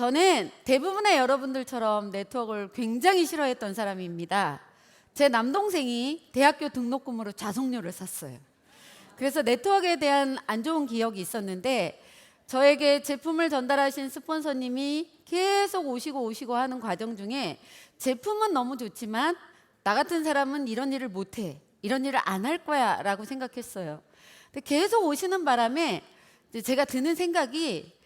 저는 대부분의 여러분들처럼 네트워크를 굉장히 싫어했던 사람입니다. 제 남동생이 대학교 등록금으로 좌석료를 샀어요. 그래서 네트워크에 대한 안 좋은 기억이 있었는데 저에게 제품을 전달하신 스폰서님이 계속 오시고 하는 과정 중에 제품은 너무 좋지만 나 같은 사람은 이런 일을 못해, 이런 일을 안 할 거야 라고 생각했어요. 근데 계속 오시는 바람에 제가 드는 생각이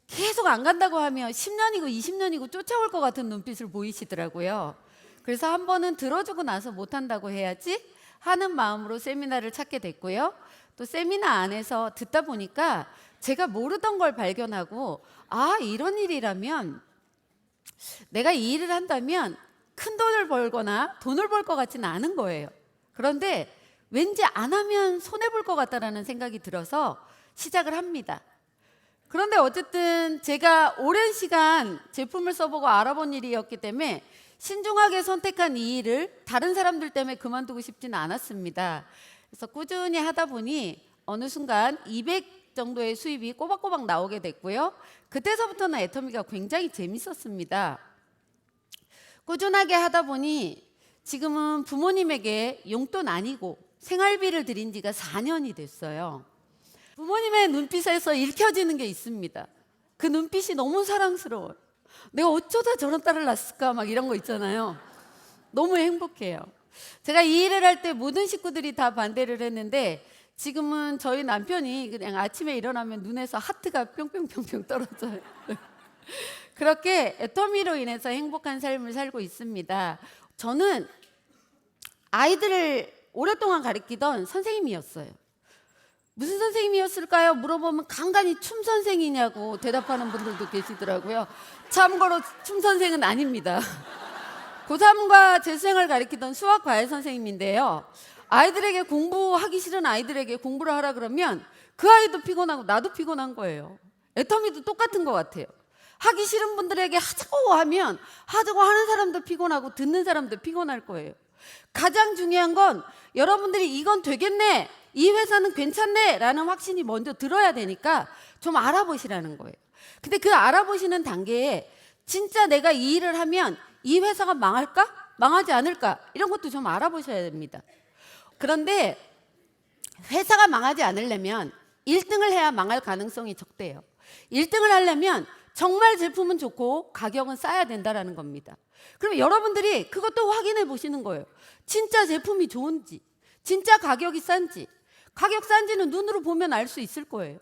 계속 안 간다고 하면 10년이고 20년이고 쫓아올 것 같은 눈빛을 보이시더라고요. 그래서 한 번은 들어주고 나서 못한다고 해야지 하는 마음으로 세미나를 찾게 됐고요. 또 세미나 안에서 듣다 보니까 제가 모르던 걸 발견하고 아, 이런 일이라면 내가 이 일을 한다면 큰 돈을 벌거나 돈을 벌 것 같지는 않은 거예요. 그런데 왠지 안 하면 손해볼 것 같다라는 생각이 들어서 시작을 합니다. 그런데 어쨌든 제가 오랜 시간 제품을 써보고 알아본 일이었기 때문에 신중하게 선택한 이 일을 다른 사람들 때문에 그만두고 싶지는 않았습니다. 그래서 꾸준히 하다 보니 어느 순간 200 정도의 수입이 꼬박꼬박 나오게 됐고요. 그때서부터는 애터미가 굉장히 재밌었습니다. 꾸준하게 하다 보니 지금은 부모님에게 용돈 아니고 생활비를 드린 지가 4년이 됐어요. 부모님의 눈빛에서 읽혀지는 게 있습니다. 그 눈빛이 너무 사랑스러워요. 내가 어쩌다 저런 딸을 낳았을까 막 이런 거 있잖아요. 너무 행복해요. 제가 이 일을 할 때 모든 식구들이 다 반대를 했는데 지금은 저희 남편이 그냥 아침에 일어나면 눈에서 하트가 뿅뿅뿅뿅 떨어져요. 그렇게 애터미로 인해서 행복한 삶을 살고 있습니다. 저는 아이들을 오랫동안 가르치던 선생님이었어요. 무슨 선생님이었을까요? 물어보면 간간히 춤 선생이냐고 대답하는 분들도 계시더라고요. 참고로 춤 선생은 아닙니다. 고3과 재수생을 가르치던 수학 과외 선생님인데요. 아이들에게 공부하기 싫은 아이들에게 공부를 하라 그러면 그 아이도 피곤하고 나도 피곤한 거예요. 애터미도 똑같은 것 같아요. 하기 싫은 분들에게 하자고 하면 하자고 하는 사람도 피곤하고 듣는 사람도 피곤할 거예요. 가장 중요한 건 여러분들이 이건 되겠네, 이 회사는 괜찮네 라는 확신이 먼저 들어야 되니까 좀 알아보시라는 거예요. 근데 그 알아보시는 단계에 진짜 내가 이 일을 하면 이 회사가 망할까? 망하지 않을까? 이런 것도 좀 알아보셔야 됩니다. 그런데 회사가 망하지 않으려면 1등을 해야 망할 가능성이 적대요. 1등을 하려면 정말 제품은 좋고 가격은 싸야 된다는 겁니다. 그럼 여러분들이 그것도 확인해 보시는 거예요. 진짜 제품이 좋은지, 진짜 가격이 싼지. 가격 싼지는 눈으로 보면 알 수 있을 거예요.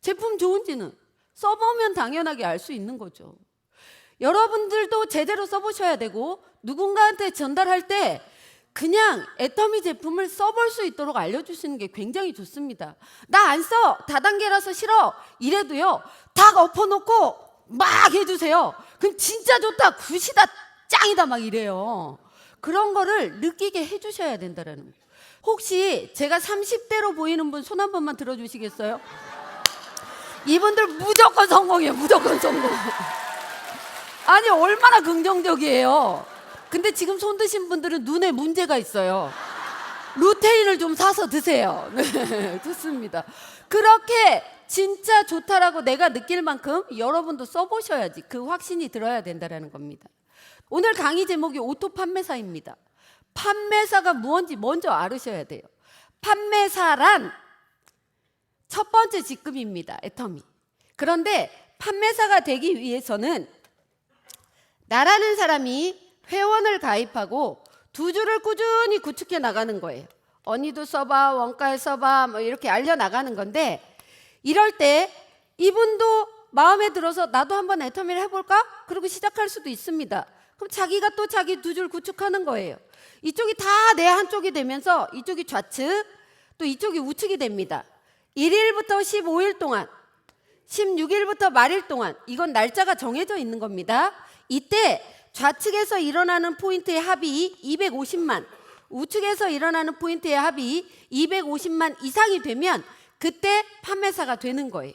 제품 좋은지는 써보면 당연하게 알 수 있는 거죠. 여러분들도 제대로 써보셔야 되고 누군가한테 전달할 때 그냥 애터미 제품을 써볼 수 있도록 알려주시는 게 굉장히 좋습니다. 나 안 써, 다단계라서 싫어 이래도요, 다 엎어놓고 막 해주세요. 그럼 진짜 좋다, 굿이다, 짱이다 막 이래요. 그런 거를 느끼게 해주셔야 된다는 거예요. 혹시 제가 30대로 보이는 분 손 한 번만 들어주시겠어요? 이분들 무조건 성공이에요. 무조건 성공. 아니 얼마나 긍정적이에요. 근데 지금 손 드신 분들은 눈에 문제가 있어요. 루테인을 좀 사서 드세요. 네, 좋습니다. 그렇게 진짜 좋다라고 내가 느낄 만큼 여러분도 써보셔야지 그 확신이 들어야 된다는 겁니다. 오늘 강의 제목이 오토 판매사입니다. 판매사가 무엇인지 먼저 알으셔야 돼요. 판매사란 첫 번째 직급입니다. 애터미. 그런데 판매사가 되기 위해서는 나라는 사람이 회원을 가입하고 두 줄을 꾸준히 구축해 나가는 거예요. 언니도 써봐, 원가에 써봐, 뭐 이렇게 알려나가는 건데 이럴 때 이분도 마음에 들어서 나도 한번 애터미를 해볼까? 그리고 시작할 수도 있습니다. 그럼 자기가 또 자기 두 줄 구축하는 거예요. 이쪽이 다 내 한쪽이 되면서 이쪽이 좌측, 또 이쪽이 우측이 됩니다. 1일부터 15일 동안, 16일부터 말일 동안, 이건 날짜가 정해져 있는 겁니다. 이때 좌측에서 일어나는 포인트의 합이 250만, 우측에서 일어나는 포인트의 합이 250만 이상이 되면 그때 판매사가 되는 거예요.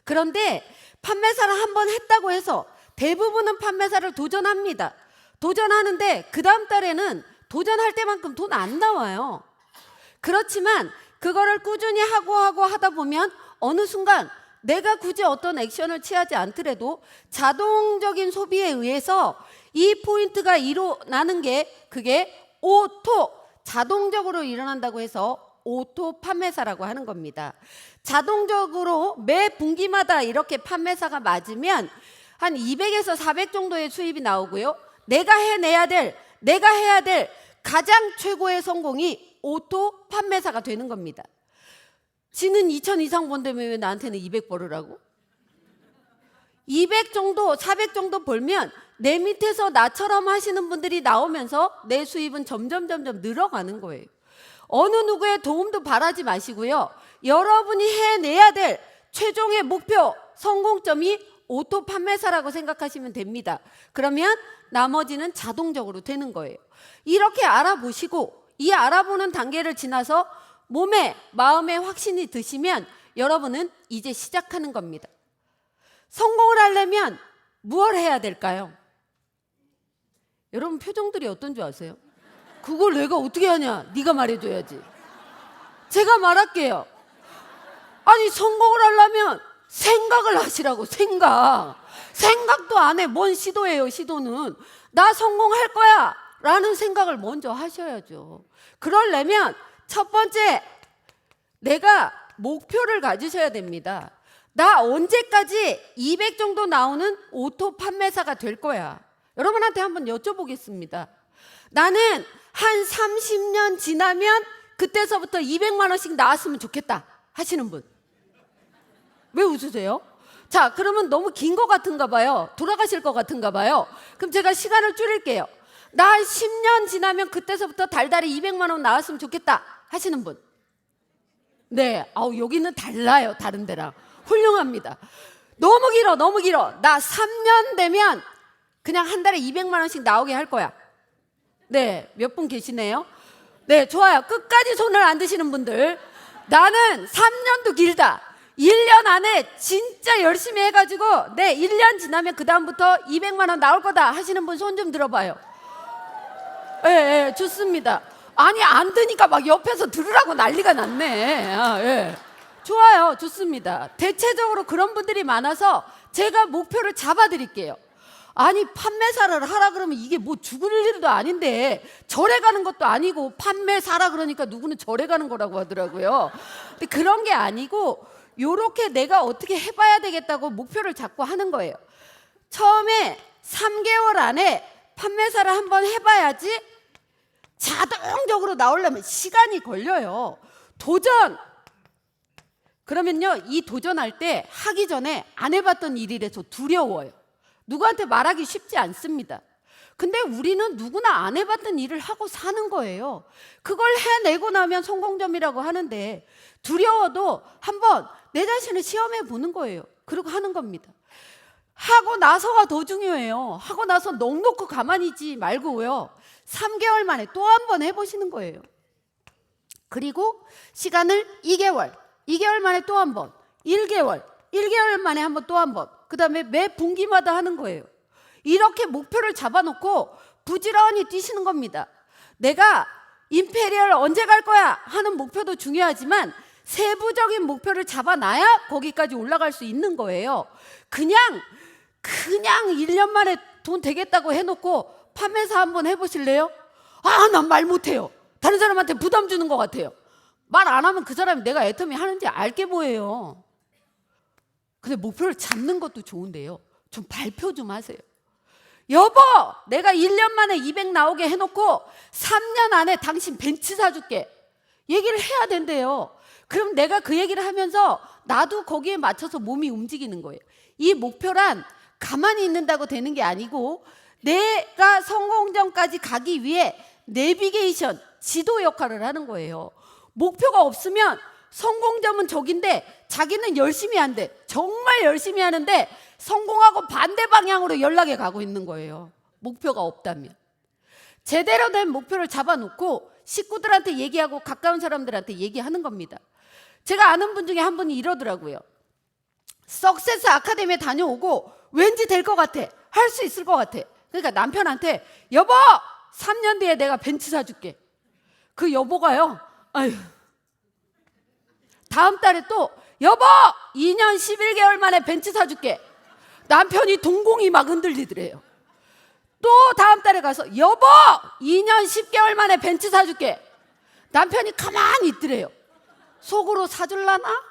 그런데 판매사를 한번 했다고 해서 대부분은 판매사를 도전합니다. 도전하는데 그 다음 달에는 도전할 때만큼 돈 안 나와요. 그렇지만 그거를 꾸준히 하고 하다 보면 어느 순간 내가 굳이 어떤 액션을 취하지 않더라도 자동적인 소비에 의해서 이 포인트가 일어나는 게 그게 자동적으로 일어난다고 해서 오토 판매사라고 하는 겁니다. 자동적으로 매 분기마다 이렇게 판매사가 맞으면 한 200에서 400 정도의 수입이 나오고요. 내가 해야 될 가장 최고의 성공이 오토 판매사가 되는 겁니다. 지는 2,000 이상 번다면 왜 나한테는 200 벌으라고? 200 정도, 400 정도 벌면 내 밑에서 나처럼 하시는 분들이 나오면서 내 수입은 점점 늘어가는 거예요. 어느 누구의 도움도 바라지 마시고요. 여러분이 해내야 될 최종의 목표, 성공점이 오토 판매사라고 생각하시면 됩니다. 그러면 나머지는 자동적으로 되는 거예요. 이렇게 알아보시고 이 알아보는 단계를 지나서 몸에, 마음에 확신이 드시면 여러분은 이제 시작하는 겁니다. 성공을 하려면 무엇을 해야 될까요? 여러분 표정들이 어떤 줄 아세요? 그걸 내가 어떻게 하냐? 네가 말해줘야지. 제가 말할게요. 아니 성공을 하려면 생각을 하시라고. 생각도 안 해. 뭔 시도예요? 시도는 나 성공할 거야 라는 생각을 먼저 하셔야죠. 그러려면 첫 번째, 내가 목표를 가지셔야 됩니다. 나 언제까지 200 정도 나오는 오토 판매사가 될 거야. 여러분한테 한번 여쭤보겠습니다. 나는 한 30년 지나면 그때서부터 200만 원씩 나왔으면 좋겠다 하시는 분. 왜 웃으세요? 자, 그러면 너무 긴 것 같은가 봐요. 돌아가실 것 같은가 봐요. 그럼 제가 시간을 줄일게요. 나 한 10년 지나면 그때서부터 달달이 200만 원 나왔으면 좋겠다 하시는 분. 네, 여기는 달라요. 다른 데랑. 훌륭합니다. 너무 길어. 나 3년 되면 그냥 한 달에 200만 원씩 나오게 할 거야. 네, 몇 분 계시네요. 네, 좋아요. 끝까지 손을 안 드시는 분들. 나는 3년도 길다. 1년 안에 진짜 열심히 해가지고 1년 지나면 그 다음부터 200만 원 나올 거다 하시는 분 손 좀 들어봐요. 네, 좋습니다. 아니 안 되니까 막 옆에서 들으라고 난리가 났네. 좋아요. 좋습니다. 대체적으로 그런 분들이 많아서 제가 목표를 잡아드릴게요. 아니 판매사를 하라 그러면 이게 뭐 죽을 일도 아닌데 절에 가는 것도 아니고 판매사라 그러니까 누구는 절에 가는 거라고 하더라고요. 근데 그런 게 아니고 요렇게 내가 어떻게 해봐야 되겠다고 목표를 잡고 하는 거예요. 처음에 3개월 안에 판매사를 한번 해봐야지 자동적으로 나오려면 시간이 걸려요. 도전! 그러면요, 이 도전할 때 하기 전에 안 해봤던 일이라서 두려워요. 누구한테 말하기 쉽지 않습니다. 근데 우리는 누구나 안 해봤던 일을 하고 사는 거예요. 그걸 해내고 나면 성공점이라고 하는데 두려워도 한번 내 자신을 시험해 보는 거예요. 그리고 하는 겁니다. 하고 나서가 더 중요해요. 하고 나서 넋 놓고 가만히 있지 말고요. 3개월 만에 또 한 번 해보시는 거예요. 그리고 시간을 2개월 만에 또 한 번, 1개월 만에 한 번 또 한 번, 그 다음에 매 분기마다 하는 거예요. 이렇게 목표를 잡아놓고 부지런히 뛰시는 겁니다. 내가 임페리얼 언제 갈 거야 하는 목표도 중요하지만 세부적인 목표를 잡아놔야 거기까지 올라갈 수 있는 거예요. 그냥 1년 만에 돈 되겠다고 해놓고 판매사 한번 해보실래요? 난 말 못해요. 다른 사람한테 부담 주는 것 같아요. 말 안 하면 그 사람이 내가 애터미 하는지 알게 뭐예요. 근데 목표를 잡는 것도 좋은데요. 좀 발표 좀 하세요. 여보, 내가 1년 만에 200 나오게 해놓고 3년 안에 당신 벤츠 사줄게. 얘기를 해야 된대요. 그럼 내가 그 얘기를 하면서 나도 거기에 맞춰서 몸이 움직이는 거예요. 이 목표란 가만히 있는다고 되는 게 아니고 내가 성공점까지 가기 위해 내비게이션, 지도 역할을 하는 거예요. 목표가 없으면 성공점은 저긴데 자기는 열심히 한대. 정말 열심히 하는데 성공하고 반대 방향으로 연락해 가고 있는 거예요. 목표가 없다면. 제대로 된 목표를 잡아놓고 식구들한테 얘기하고 가까운 사람들한테 얘기하는 겁니다. 제가 아는 분 중에 한 분이 이러더라고요. 석세스 아카데미에 다녀오고 왠지 될 것 같아. 할 수 있을 것 같아. 그러니까 남편한테 여보 3년 뒤에 내가 벤츠 사줄게. 그 여보가요. 아유. 다음 달에 또 여보 2년 11개월 만에 벤츠 사줄게. 남편이 동공이 막 흔들리더래요. 또 다음 달에 가서 여보 2년 10개월 만에 벤츠 사줄게. 남편이 가만히 있더래요. 속으로 사줄라나?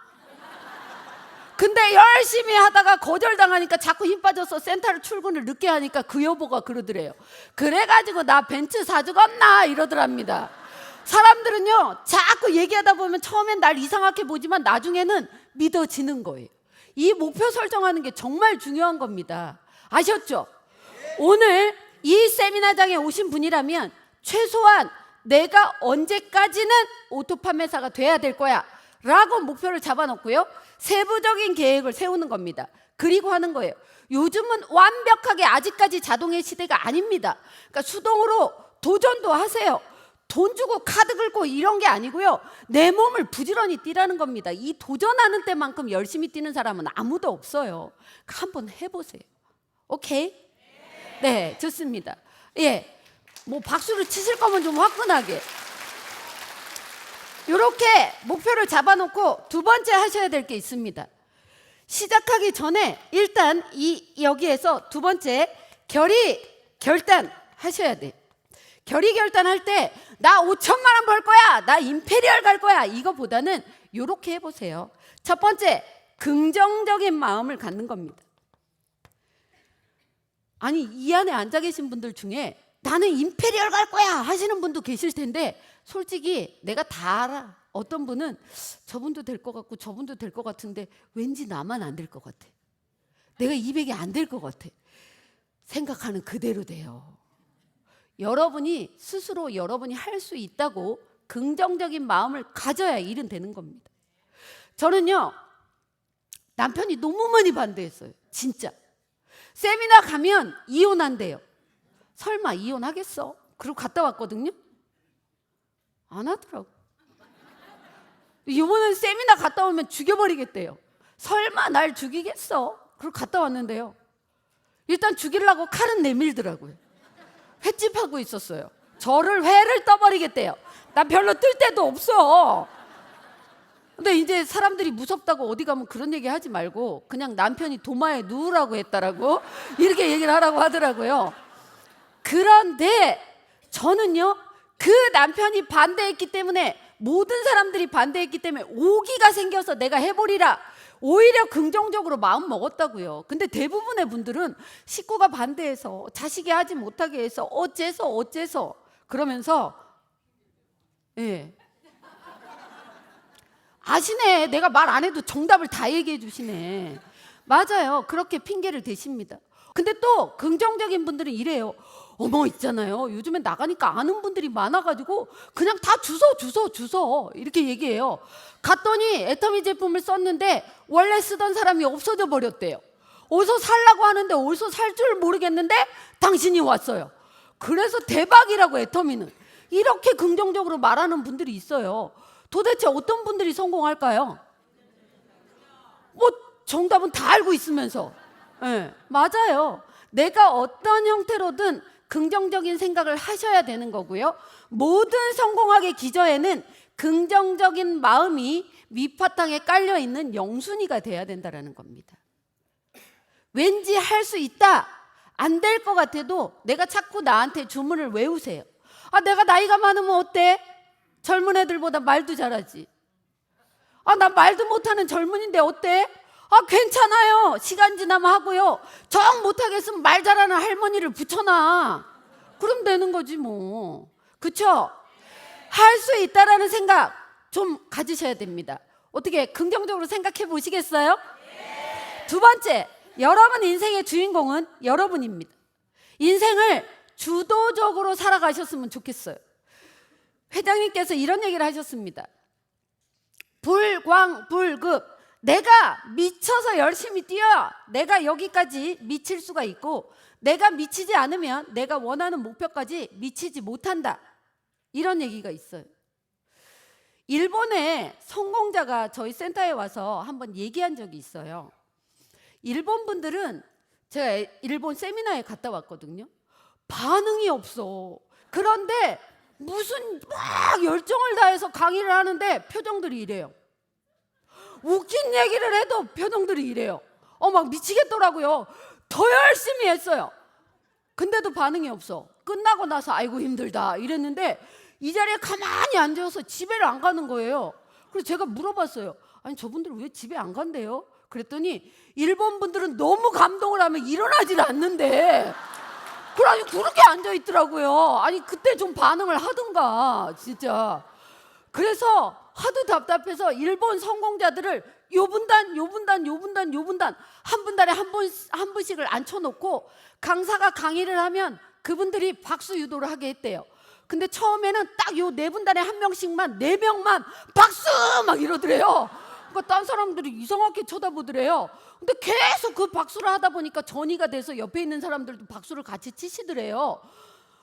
근데 열심히 하다가 거절당하니까 자꾸 힘 빠져서 센터를 출근을 늦게 하니까 그 여보가 그러더래요. 그래가지고 나 벤츠 사주겠나 이러더랍니다. 사람들은요 자꾸 얘기하다 보면 처음엔 날 이상하게 보지만 나중에는 믿어지는 거예요. 이 목표 설정하는 게 정말 중요한 겁니다. 아셨죠? 오늘 이 세미나장에 오신 분이라면 최소한 내가 언제까지는 오토 판매사가 돼야 될 거야 라고 목표를 잡아놓고요 세부적인 계획을 세우는 겁니다. 그리고 하는 거예요. 요즘은 완벽하게 아직까지 자동의 시대가 아닙니다. 그러니까 수동으로 도전도 하세요. 돈 주고 카드 긁고 이런 게 아니고요 내 몸을 부지런히 뛰라는 겁니다. 이 도전하는 때만큼 열심히 뛰는 사람은 아무도 없어요. 한번 해보세요. 오케이? 네, 좋습니다. 예, 뭐 박수를 치실 거면 좀 화끈하게. 이렇게 목표를 잡아놓고 두 번째 하셔야 될 게 있습니다. 시작하기 전에 일단 여기에서 두 번째 결단 하셔야 돼요. 결단할 때 나 5천만 원 벌 거야, 나 임페리얼 갈 거야 이거보다는 이렇게 해보세요. 첫 번째 긍정적인 마음을 갖는 겁니다. 아니 이 안에 앉아 계신 분들 중에 나는 임페리얼 갈 거야 하시는 분도 계실 텐데 솔직히 내가 다 알아. 어떤 분은 저분도 될 것 같고 저분도 될 것 같은데 왠지 나만 안 될 것 같아. 내가 200이 안 될 것 같아. 생각하는 그대로 돼요. 여러분이 스스로 여러분이 할 수 있다고 긍정적인 마음을 가져야 일은 되는 겁니다. 저는요 남편이 너무 많이 반대했어요. 진짜. 세미나 가면 이혼한대요. 설마 이혼하겠어? 그리고 갔다 왔거든요. 안 하더라고. 이번엔 세미나 갔다 오면 죽여버리겠대요. 설마 날 죽이겠어? 그리고 갔다 왔는데요. 일단 죽이려고 칼은 내밀더라고요. 횟집하고 있었어요. 저를 회를 떠버리겠대요. 나 별로 뜰 데도 없어. 근데 이제 사람들이 무섭다고 어디 가면 그런 얘기 하지 말고 그냥 남편이 도마에 누우라고 했다라고 이렇게 얘기를 하라고 하더라고요. 그런데 저는요 그 남편이 반대했기 때문에 모든 사람들이 반대했기 때문에 오기가 생겨서 내가 해보리라 오히려 긍정적으로 마음 먹었다고요. 근데 대부분의 분들은 식구가 반대해서 자식이 하지 못하게 해서 어째서 그러면서 예. 아시네. 내가 말 안 해도 정답을 다 얘기해 주시네. 맞아요. 그렇게 핑계를 대십니다. 근데 또 긍정적인 분들은 이래요. 어머 있잖아요. 요즘에 나가니까 아는 분들이 많아가지고 그냥 다 주소 이렇게 얘기해요. 갔더니 애터미 제품을 썼는데 원래 쓰던 사람이 없어져 버렸대요. 어디서 살라고 하는데 어디서 살 줄 모르겠는데 당신이 왔어요. 그래서 대박이라고 애터미는. 이렇게 긍정적으로 말하는 분들이 있어요. 도대체 어떤 분들이 성공할까요? 뭐 정답은 다 알고 있으면서. 네, 맞아요. 내가 어떤 형태로든 긍정적인 생각을 하셔야 되는 거고요. 모든 성공학의 기저에는 긍정적인 마음이 밑바탕에 깔려있는 영순이가 돼야 된다는 겁니다. 왠지 할 수 있다, 안 될 것 같아도 내가 자꾸 나한테 주문을 외우세요. 아, 내가 나이가 많으면 어때? 젊은 애들보다 말도 잘하지. 아, 나 말도 못하는 젊은인데 어때? 아, 괜찮아요. 시간 지나면 하고요. 정 못하겠으면 말 잘하는 할머니를 붙여놔. 그럼 되는 거지 뭐. 그쵸? 할 수 있다라는 생각 좀 가지셔야 됩니다. 어떻게 긍정적으로 생각해 보시겠어요? 두 번째, 여러분 인생의 주인공은 여러분입니다. 인생을 주도적으로 살아가셨으면 좋겠어요. 회장님께서 이런 얘기를 하셨습니다. 불광불급. 내가 미쳐서 열심히 뛰어 내가 여기까지 미칠 수가 있고 내가 미치지 않으면 내가 원하는 목표까지 미치지 못한다. 이런 얘기가 있어요. 일본의 성공자가 저희 센터에 와서 한번 얘기한 적이 있어요. 일본 분들은 제가 일본 세미나에 갔다 왔거든요. 반응이 없어. 그런데 무슨 막 열정을 다해서 강의를 하는데 표정들이 이래요. 웃긴 얘기를 해도 표정들이 이래요. 막 미치겠더라고요. 더 열심히 했어요. 근데도 반응이 없어. 끝나고 나서 아이고 힘들다 이랬는데 이 자리에 가만히 앉아서 집에를 안 가는 거예요. 그래서 제가 물어봤어요. 아니 저분들 왜 집에 안 간대요? 그랬더니 일본 분들은 너무 감동을 하면 일어나질 않는데 그래가지고 그렇게 앉아있더라고요. 아니 그때 좀 반응을 하든가 진짜. 그래서 하도 답답해서 일본 성공자들을 요 분단 한 분단에 한 분씩을 앉혀놓고 강사가 강의를 하면 그분들이 박수 유도를 하게 했대요. 근데 처음에는 딱 요 네 분단에 한 명씩만, 네 명만 박수 막 이러더래요. 그러니까 딴 사람들이 이상하게 쳐다보더래요. 근데 계속 그 박수를 하다 보니까 전이가 돼서 옆에 있는 사람들도 박수를 같이 치시더래요.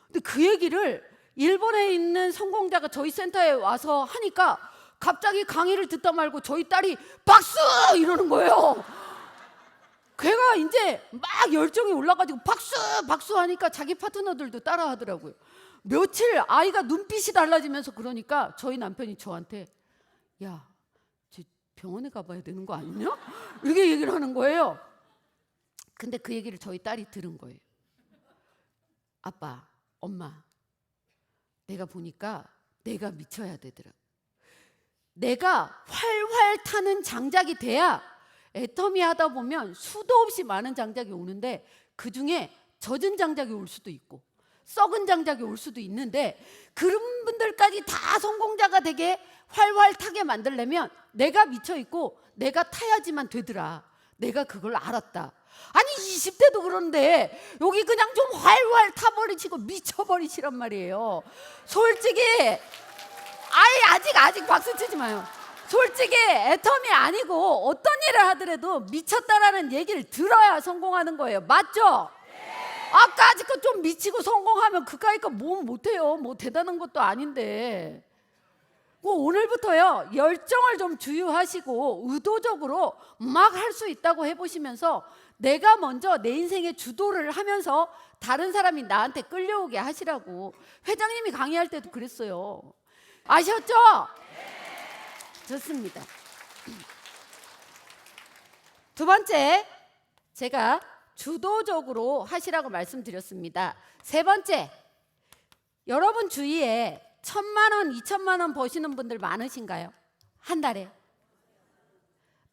근데 그 얘기를 일본에 있는 성공자가 저희 센터에 와서 하니까 갑자기 강의를 듣다 말고 저희 딸이 박수 이러는 거예요. 걔가 이제 막 열정이 올라가지고 박수 하니까 자기 파트너들도 따라 하더라고요. 며칠 아이가 눈빛이 달라지면서 그러니까 저희 남편이 저한테 야, 쟤 병원에 가봐야 되는 거 아니냐? 이렇게 얘기를 하는 거예요. 근데 그 얘기를 저희 딸이 들은 거예요. 아빠, 엄마, 내가 보니까 내가 미쳐야 되더라. 내가 활활 타는 장작이 돼야 애터미 하다 보면 수도 없이 많은 장작이 오는데 그중에 젖은 장작이 올 수도 있고 썩은 장작이 올 수도 있는데 그런 분들까지 다 성공자가 되게 활활 타게 만들려면 내가 미쳐있고 내가 타야지만 되더라. 내가 그걸 알았다. 아니 20대도 그런데 여기 그냥 좀 활활 타버리시고 미쳐버리시란 말이에요. 솔직히 아직 박수 치지 마요. 솔직히 애터미 아니고 어떤 일을 하더라도 미쳤다라는 얘기를 들어야 성공하는 거예요. 맞죠? 아까지껏 좀 미치고 성공하면 그까이 거 뭐 못해요. 뭐 대단한 것도 아닌데. 오늘부터요 열정을 좀 주유하시고 의도적으로 막 할 수 있다고 해보시면서 내가 먼저 내 인생의 주도를 하면서 다른 사람이 나한테 끌려오게 하시라고 회장님이 강의할 때도 그랬어요. 아셨죠? 좋습니다. 두 번째, 제가 주도적으로 하시라고 말씀드렸습니다. 세 번째, 여러분 주위에 1,000만 원, 2,000만 원 버시는 분들 많으신가요? 한 달에?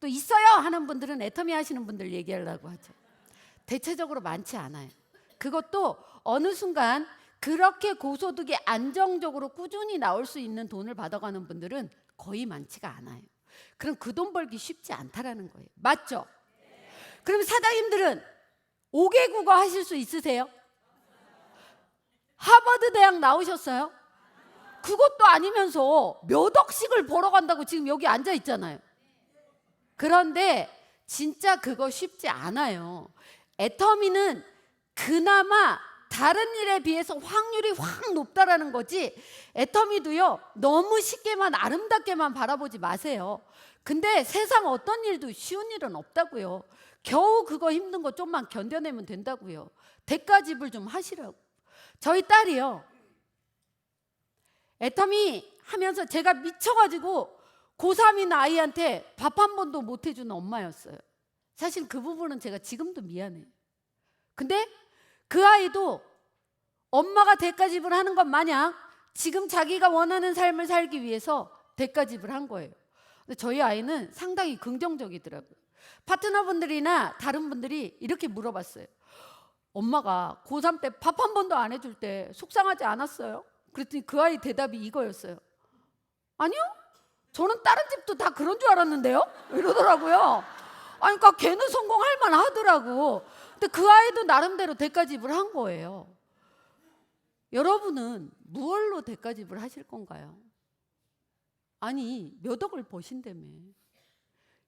또 있어요 하는 분들은 애터미 하시는 분들 얘기하려고 하죠. 대체적으로 많지 않아요. 그것도 어느 순간 그렇게 고소득이 안정적으로 꾸준히 나올 수 있는 돈을 받아가는 분들은 거의 많지가 않아요. 그럼 그 돈 벌기 쉽지 않다라는 거예요. 맞죠? 그럼 사장님들은 5개 국어 하실 수 있으세요? 하버드 대학 나오셨어요? 그것도 아니면서 몇 억씩을 벌어간다고 지금 여기 앉아 있잖아요. 그런데 진짜 그거 쉽지 않아요. 애터미는 그나마 다른 일에 비해서 확률이 확 높다라는 거지. 애터미도요 너무 쉽게만 아름답게만 바라보지 마세요. 근데 세상 어떤 일도 쉬운 일은 없다고요. 겨우 그거 힘든 거 좀만 견뎌내면 된다고요. 대가집을 좀 하시라고. 저희 딸이요 애터미 하면서 제가 미쳐가지고 고3인 아이한테 밥 한 번도 못 해주는 엄마였어요. 사실 그 부분은 제가 지금도 미안해요. 근데 그 아이도 엄마가 대가집을 하는 것 마냥 지금 자기가 원하는 삶을 살기 위해서 대가집을 한 거예요. 근데 저희 아이는 상당히 긍정적이더라고요. 파트너분들이나 다른 분들이 이렇게 물어봤어요. 엄마가 고3 때 밥 한 번도 안 해줄 때 속상하지 않았어요? 그랬더니 그 아이 대답이 이거였어요. 아니요? 저는 다른 집도 다 그런 줄 알았는데요? 이러더라고요. 아니, 그러니까 걔는 성공할 만하더라고. 근데 그 아이도 나름대로 대가집을 한 거예요. 여러분은 무얼로 대가집을 하실 건가요? 아니, 몇 억을 버신다며.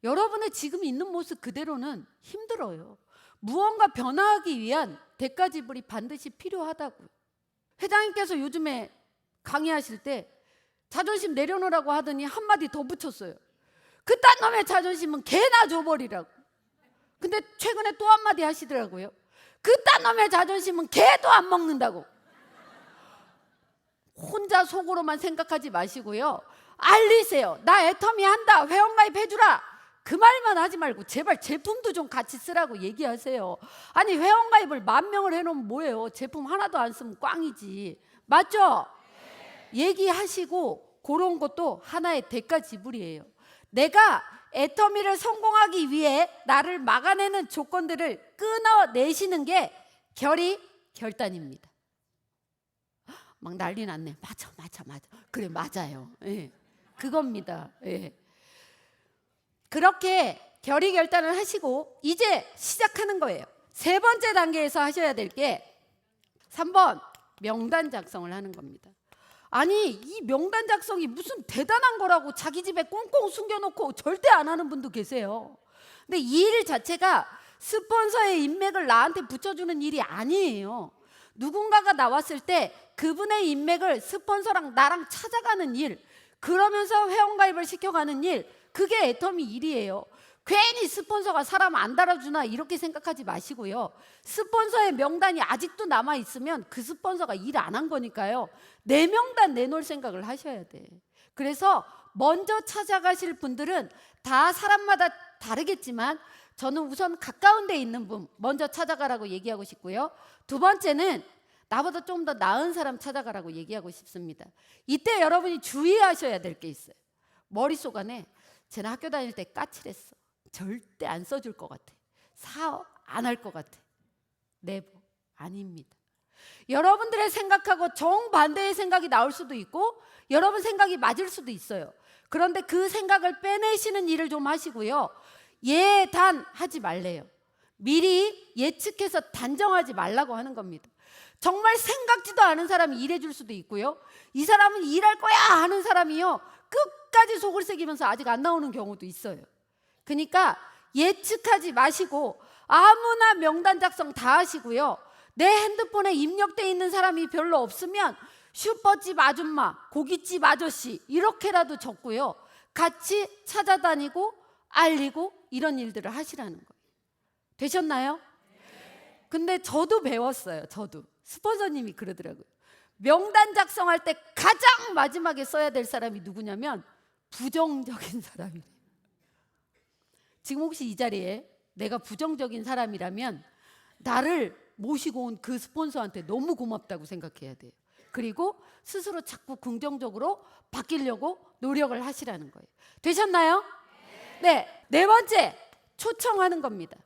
여러분의 지금 있는 모습 그대로는 힘들어요. 무언가 변화하기 위한 대가지불이 반드시 필요하다고요. 회장님께서 요즘에 강의하실 때 자존심 내려놓으라고 하더니 한마디 더 붙였어요. 그딴 놈의 자존심은 개나 줘버리라고. 근데 최근에 또 한마디 하시더라고요. 그딴 놈의 자존심은 개도 안 먹는다고. 혼자 속으로만 생각하지 마시고요. 알리세요. 나 애터미 한다. 회원가입 해주라. 그 말만 하지 말고 제발 제품도 좀 같이 쓰라고 얘기하세요. 아니 회원가입을 10,000명을 해놓으면 뭐예요? 제품 하나도 안 쓰면 꽝이지. 맞죠? 얘기하시고 그런 것도 하나의 대가 지불이에요. 내가 애터미를 성공하기 위해 나를 막아내는 조건들을 끊어내시는 게 결단입니다. 막 난리 났네. 맞아. 그래 맞아요. 예. 그겁니다. 예. 그렇게 결단을 하시고 이제 시작하는 거예요. 세 번째 단계에서 하셔야 될 게 3번 명단 작성을 하는 겁니다. 아니 이 명단 작성이 무슨 대단한 거라고 자기 집에 꽁꽁 숨겨놓고 절대 안 하는 분도 계세요. 근데 이 일 자체가 스폰서의 인맥을 나한테 붙여주는 일이 아니에요. 누군가가 나왔을 때 그분의 인맥을 스폰서랑 나랑 찾아가는 일, 그러면서 회원가입을 시켜가는 일, 그게 애터미 일이에요. 괜히 스폰서가 사람 안 달아주나 이렇게 생각하지 마시고요. 스폰서의 명단이 아직도 남아있으면 그 스폰서가 일 안 한 거니까요. 내 명단 내놓을 생각을 하셔야 돼. 그래서 먼저 찾아가실 분들은 다 사람마다 다르겠지만 저는 우선 가까운 데 있는 분 먼저 찾아가라고 얘기하고 싶고요. 두 번째는 나보다 좀 더 나은 사람 찾아가라고 얘기하고 싶습니다. 이때 여러분이 주의하셔야 될 게 있어요. 머릿속 안에 쟤는 학교 다닐 때 까칠했어. 절대 안 써줄 것 같아. 사업 안 할 것 같아. 네버. 아닙니다. 여러분들의 생각하고 정반대의 생각이 나올 수도 있고 여러분 생각이 맞을 수도 있어요. 그런데 그 생각을 빼내시는 일을 좀 하시고요. 예단하지 말래요. 미리 예측해서 단정하지 말라고 하는 겁니다. 정말 생각지도 않은 사람이 일해줄 수도 있고요. 이 사람은 일할 거야 하는 사람이요. 끝까지 속을 새기면서 아직 안 나오는 경우도 있어요. 그러니까 예측하지 마시고 아무나 명단 작성 다 하시고요. 내 핸드폰에 입력돼 있는 사람이 별로 없으면 슈퍼집 아줌마, 고깃집 아저씨 이렇게라도 적고요. 같이 찾아다니고 알리고 이런 일들을 하시라는 거예요. 되셨나요? 근데 저도 배웠어요. 저도. 스폰서님이 그러더라고요. 명단 작성할 때 가장 마지막에 써야 될 사람이 누구냐면 부정적인 사람이래요. 지금 혹시 이 자리에 내가 부정적인 사람이라면 나를 모시고 온 그 스폰서한테 너무 고맙다고 생각해야 돼요. 그리고 스스로 자꾸 긍정적으로 바뀌려고 노력을 하시라는 거예요. 되셨나요? 네. 네 번째, 초청하는 겁니다.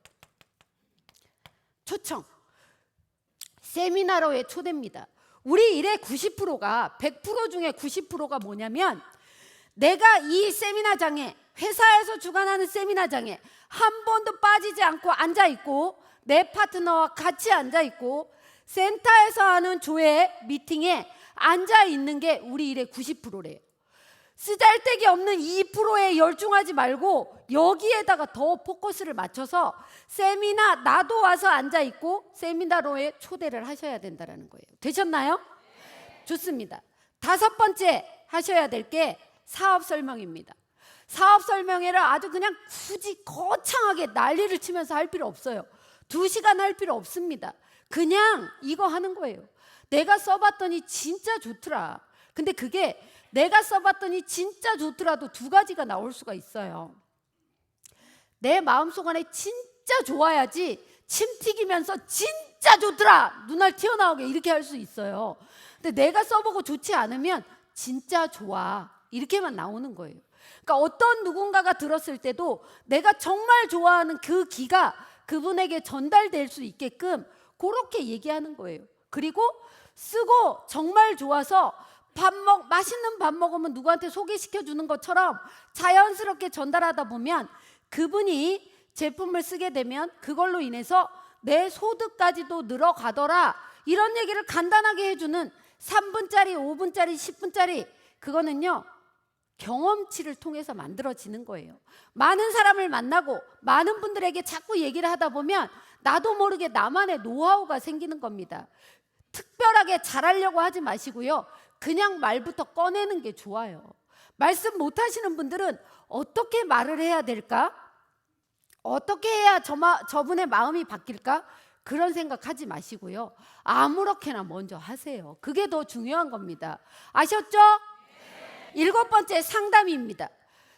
초청. 세미나로의 초대입니다. 우리 일의 90%가 100% 중에 90%가 뭐냐면 내가 이 세미나장에 회사에서 주관하는 세미나장에 한 번도 빠지지 않고 앉아있고 내 파트너와 같이 앉아있고 센터에서 하는 조회 미팅에 앉아있는 게 우리 일의 90%래요. 쓰잘데기 없는 2%에 열중하지 말고 여기에다가 더 포커스를 맞춰서 세미나 나도 와서 앉아있고 세미나로에 초대를 하셔야 된다는 거예요. 되셨나요? 좋습니다. 다섯 번째 하셔야 될 게 사업 설명입니다. 사업 설명회를 아주 그냥 굳이 거창하게 난리를 치면서 할 필요 없어요. 2시간 할 필요 없습니다. 그냥 이거 하는 거예요. 내가 써봤더니 진짜 좋더라. 근데 그게 내가 써봤더니 진짜 좋더라도 두 가지가 나올 수가 있어요. 내 마음속 안에 진짜 좋아야지 침 튀기면서 진짜 좋더라 눈알 튀어나오게 이렇게 할 수 있어요. 근데 내가 써보고 좋지 않으면 진짜 좋아 이렇게만 나오는 거예요. 그러니까 어떤 누군가가 들었을 때도 내가 정말 좋아하는 그 기가 그분에게 전달될 수 있게끔 그렇게 얘기하는 거예요. 그리고 쓰고 정말 좋아서 맛있는 밥 먹으면 누구한테 소개시켜 주는 것처럼 자연스럽게 전달하다 보면 그분이 제품을 쓰게 되면 그걸로 인해서 내 소득까지도 늘어가더라 이런 얘기를 간단하게 해주는 3분짜리 5분짜리 10분짜리 그거는요 경험치를 통해서 만들어지는 거예요. 많은 사람을 만나고 많은 분들에게 자꾸 얘기를 하다 보면 나도 모르게 나만의 노하우가 생기는 겁니다. 특별하게 잘하려고 하지 마시고요. 그냥 말부터 꺼내는 게 좋아요. 말씀 못 하시는 분들은 어떻게 말을 해야 될까? 어떻게 해야 저분의 마음이 바뀔까? 그런 생각하지 마시고요. 아무렇게나 먼저 하세요. 그게 더 중요한 겁니다. 아셨죠? 7번째 상담입니다.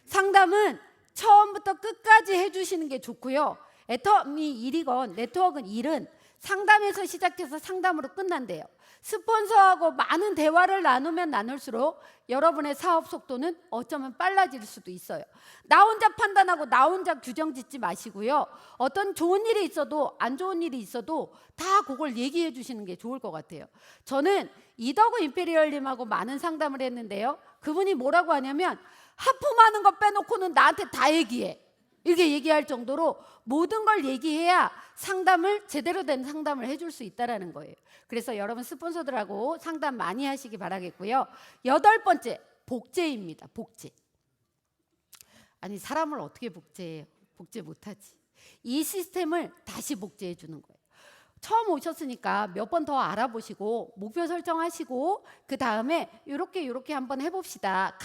상담은 처음부터 끝까지 해주시는 게 좋고요. 애터미 1이건 네트워크는 1은 상담에서 시작해서 상담으로 끝난대요. 스폰서하고 많은 대화를 나누면 나눌수록 여러분의 사업 속도는 어쩌면 빨라질 수도 있어요. 나 혼자 판단하고 나 혼자 규정 짓지 마시고요. 어떤 좋은 일이 있어도 안 좋은 일이 있어도 다 그걸 얘기해 주시는 게 좋을 것 같아요. 저는 이더그 임페리얼님하고 많은 상담을 했는데요. 그분이 뭐라고 하냐면 하품하는 거 빼놓고는 나한테 다 얘기해. 이렇게 얘기할 정도로 모든 걸 얘기해야 상담을 제대로 된 상담을 해줄 수 있다는 거예요. 그래서 여러분 스폰서들하고 상담 많이 하시기 바라겠고요. 8번째, 복제입니다. 복제. 아니 사람을 어떻게 복제해요? 복제 못하지. 이 시스템을 다시 복제해 주는 거예요. 처음 오셨으니까 몇 번 더 알아보시고 목표 설정하시고 그 다음에 이렇게 한번 해봅시다.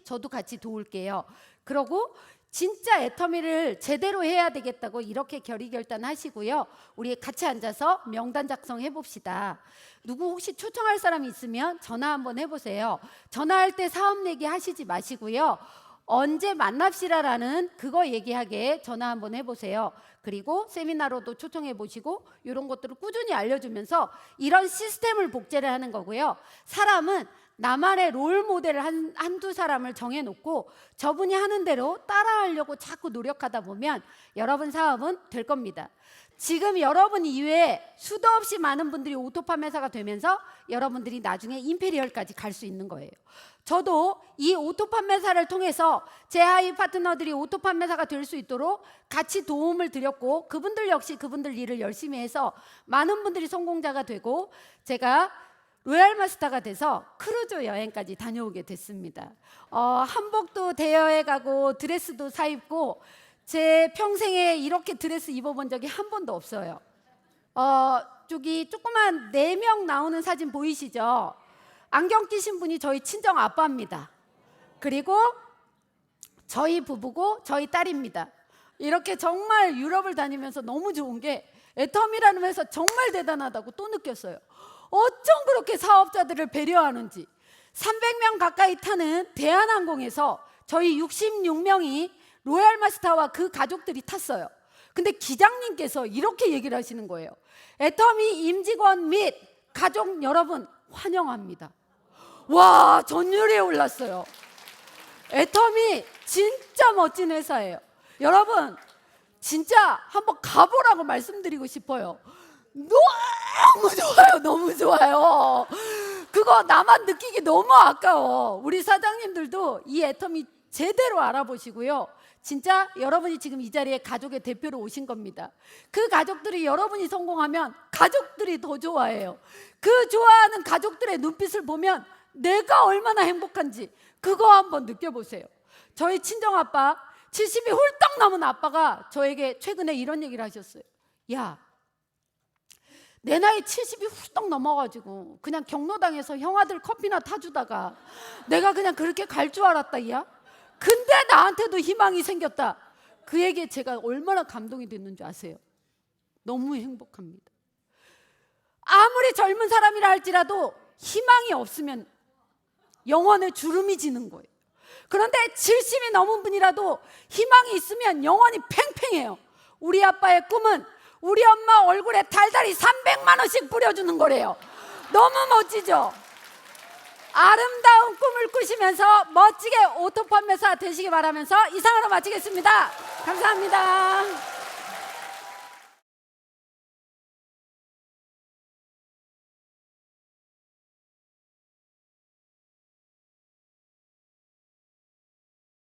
저도 같이 도울게요. 그러고 진짜 애터미를 제대로 해야 되겠다고 이렇게 결의결단하시고요. 우리 같이 앉아서 명단 작성해 봅시다. 누구 혹시 초청할 사람이 있으면 전화 한번 해보세요. 전화할 때 사업 얘기 하시지 마시고요. 언제 만납시다라는 그거 얘기하게 전화 한번 해보세요. 그리고 세미나로도 초청해 보시고 이런 것들을 꾸준히 알려주면서 이런 시스템을 복제를 하는 거고요. 사람은 나만의 롤 모델을 한두 사람을 정해놓고 저분이 하는 대로 따라하려고 자꾸 노력하다 보면 여러분 사업은 될 겁니다. 지금 여러분 이외에 수도 없이 많은 분들이 오토 판매사가 되면서 여러분들이 나중에 임페리얼까지 갈 수 있는 거예요. 저도 이 오토 판매사를 통해서 제 하이 파트너들이 오토 판매사가 될 수 있도록 같이 도움을 드렸고 그분들 역시 그분들 일을 열심히 해서 많은 분들이 성공자가 되고 제가 로얄 마스터가 돼서 크루즈 여행까지 다녀오게 됐습니다. 한복도 대여해 가고 드레스도 사 입고 제 평생에 이렇게 드레스 입어본 적이 한 번도 없어요. 저기 조그만 4명 나오는 사진 보이시죠? 안경 끼신 분이 저희 친정 아빠입니다. 그리고 저희 부부고 저희 딸입니다. 이렇게 정말 유럽을 다니면서 너무 좋은 게 애터미라는 회사 정말 대단하다고 또 느꼈어요. 어쩜 그렇게 사업자들을 배려하는지. 300명 가까이 타는 대한항공에서 저희 66명이 로얄 마스터와 그 가족들이 tas어요. 근데 기장님께서 이렇게 얘기를 하시는 거예요. 애터미 임직원 및 가족 여러분 환영합니다. 와, 전율이 올랐어요. 애터미 진짜 멋진 회사예요. 여러분 진짜 한번 가보라고 말씀드리고 싶어요. 너무 좋아요. 너무 좋아요. 그거 나만 느끼기 너무 아까워. 우리 사장님들도 이 애터미 제대로 알아보시고요. 진짜 여러분이 지금 이 자리에 가족의 대표로 오신 겁니다. 그 가족들이 여러분이 성공하면 가족들이 더 좋아해요. 그 좋아하는 가족들의 눈빛을 보면 내가 얼마나 행복한지 그거 한번 느껴보세요. 저희 친정아빠 70이 훌떡 넘은 아빠가 저에게 최근에 이런 얘기를 하셨어요. 야, 내 나이 70이 훌떡 넘어가지고 그냥 경로당에서 형아들 커피나 타주다가 내가 그냥 그렇게 갈 줄 알았다 야. 근데 나한테도 희망이 생겼다. 그에게 제가 얼마나 감동이 됐는지 아세요? 너무 행복합니다. 아무리 젊은 사람이라 할지라도 희망이 없으면 영혼의 주름이 지는 거예요. 그런데 70이 넘은 분이라도 희망이 있으면 영혼이 팽팽해요. 우리 아빠의 꿈은 우리 엄마 얼굴에 달달이 300만 원씩 뿌려주는 거래요. 너무 멋지죠? 아름다운 꿈을 꾸시면서 멋지게 오토 판매사 되시기 바라면서 이상으로 마치겠습니다. 감사합니다.